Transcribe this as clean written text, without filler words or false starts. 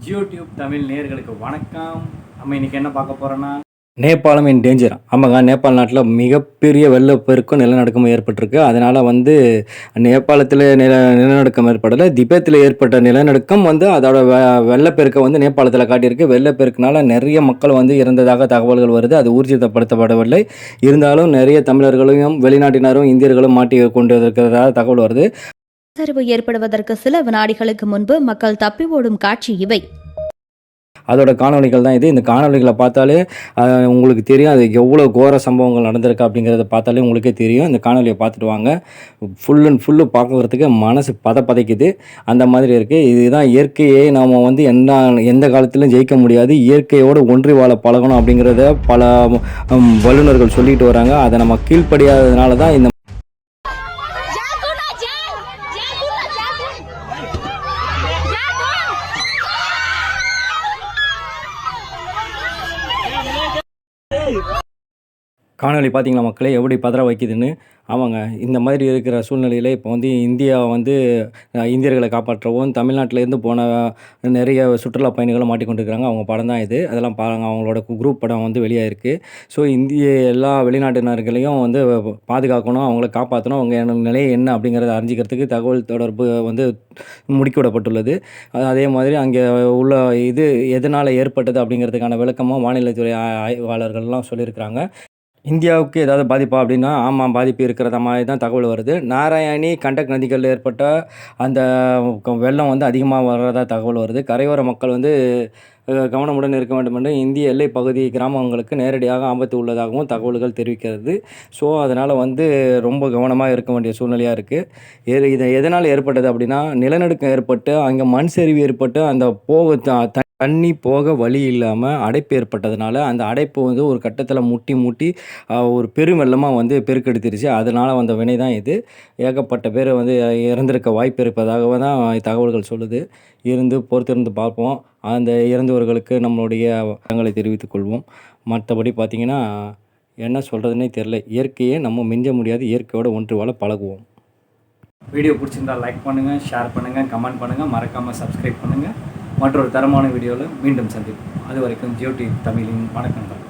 Jio tube Tamil நேயர்களுக்கு வணக்கம். நம்ம இன்றைக்கி என்ன பார்க்க போகிறோன்னா, நேபாளம் இன் டேஞ்சர். ஆமாங்க, நேபாள் நாட்டில் மிகப்பெரிய வெள்ளப்பெருக்கும் நிலநடுக்கமும் ஏற்பட்டிருக்கு. அதனால் நேபாளத்தில் நிலநடுக்கம் ஏற்படலை, திபெத்தில் ஏற்பட்ட நிலநடுக்கம் அதோட வெள்ளப்பெருக்கை நேபாளத்தில் காட்டியிருக்கு. வெள்ளப்பெருக்குனால நிறைய மக்கள் இறந்ததாக தகவல்கள் வருது. அது ஊர்ஜிதப்படுத்தப்படவில்லை. இருந்தாலும் நிறைய தமிழர்களையும் வெளிநாட்டினரும் இந்தியர்களும் மாட்டி கொண்டு இருக்கிறதாக தகவல் வருது. சரிவு ஏற்படுவதற்கு சில வினாடிகளுக்கு முன்பு மக்கள் தப்பி ஓடும் காட்சி இவை. அதோட காணொலிகள் தான் இது. இந்த காணொலிகளை பார்த்தாலே உங்களுக்கு தெரியும் அது எவ்வளோ கோர சம்பவங்கள் நடந்திருக்கு அப்படிங்கிறத பார்த்தாலே உங்களுக்கே தெரியும். இந்த காணொலியை பார்த்துட்டு வாங்க. ஃபுல் அண்ட் ஃபுல்லு பார்க்குறதுக்கு மனசு பதைக்குது. அந்த மாதிரி இருக்குது. இதுதான் இயற்கையை நாம் எந்த காலத்திலும் ஜெயிக்க முடியாது. இயற்கையோடு ஒன்றி வாழ பழகணும் அப்படிங்கிறத பல வல்லுநர்கள் சொல்லிட்டு வராங்க. அதை நம்ம கீழ்ப்படியாததுனால தான் இந்த காணொலி பார்த்தீங்களா மக்களே, எப்படி பதற வைக்குதுன்னு. ஆமாங்க, இந்த மாதிரி இருக்கிற சூழ்நிலையில் இப்போ இந்தியா இந்தியர்களை காப்பாற்றவும் தமிழ்நாட்டிலேருந்து போன நிறைய சுற்றுலா பயணிகளும் மாட்டிக்கொண்டிருக்கிறாங்க. அவங்க படம் தான் இது. அதெல்லாம் பாருங்கள், அவங்களோட குரூப் படம் வெளியாயிருக்கு. ஸோ எல்லா வெளிநாட்டினர்களையும் பாதுகாக்கணும், அவங்கள காப்பாற்றணும், அவங்க நிலை என்ன அப்படிங்கிறத அறிஞ்சிக்கிறதுக்கு தகவல் தொடர்பு முடுக்கிவிடப்பட்டுள்ளது. அதே மாதிரி அங்கே உள்ள இது எதனால் ஏற்பட்டது அப்படிங்கிறதுக்கான விளக்கமாக வானிலைத்துறை ஆய்வாளர்கள்லாம் சொல்லியிருக்கிறாங்க. இந்தியாவுக்கு ஏதாவது பாதிப்பா அப்படின்னா, ஆமாம், பாதிப்பு இருக்கிற மாதிரி தான் தகவல் வருது. நாராயணி, கண்டக் நதிகளில் ஏற்பட்ட அந்த வெள்ளம் அதிகமாக வர்றதா தகவல் வருது. கரையோர மக்கள் கவனமுடன் இருக்க வேண்டும் என்று இந்திய எல்லை பகுதி கிராமங்களுக்கு நேரடியாக ஆபத்து உள்ளதாகவும் தகவல்கள் தெரிவிக்கிறது. ஸோ அதனால் ரொம்ப கவனமாக இருக்க வேண்டிய சூழ்நிலையாக இருக்குது. இது எதனால் ஏற்பட்டது அப்படின்னா, நிலநடுக்கம் ஏற்பட்டு அங்கே மண் சரிவு ஏற்பட்டு அந்த தண்ணி போக வழி இல்லாமல் அடைப்பு ஏற்பட்டதுனால அந்த அடைப்பு ஒரு கட்டத்தில் முட்டி ஒரு பெருவெள்ளமாக பெருக்கெடுத்துருச்சு. அதனால் வந்த வினை தான் இது. ஏகப்பட்ட பேர் இறந்திருக்க வாய்ப்பு இருப்பதாக தான் தகவல்கள் சொல்லுது. பொறுத்திருந்து பார்ப்போம். அந்த இறந்தவர்களுக்கு நம்மளுடைய வணக்கங்களை தெரிவித்துக் கொள்வோம். மற்றபடி பார்த்திங்கன்னா என்ன சொல்கிறதுனே தெரில. இயற்கையை நம்ம மிஞ்ச முடியாது. இயற்கையோடு ஒன்று வாழ பழகுவோம். வீடியோ பிடிச்சிருந்தால் லைக் பண்ணுங்கள், ஷேர் பண்ணுங்கள், கமெண்ட் பண்ணுங்கள், மறக்காமல் சப்ஸ்கிரைப் பண்ணுங்கள். மற்றொரு தரமான வீடியோவில் மீண்டும் சந்திப்போம். அது வரைக்கும் ஜியோ டியூப் தமிழின் வணக்கங்கள்.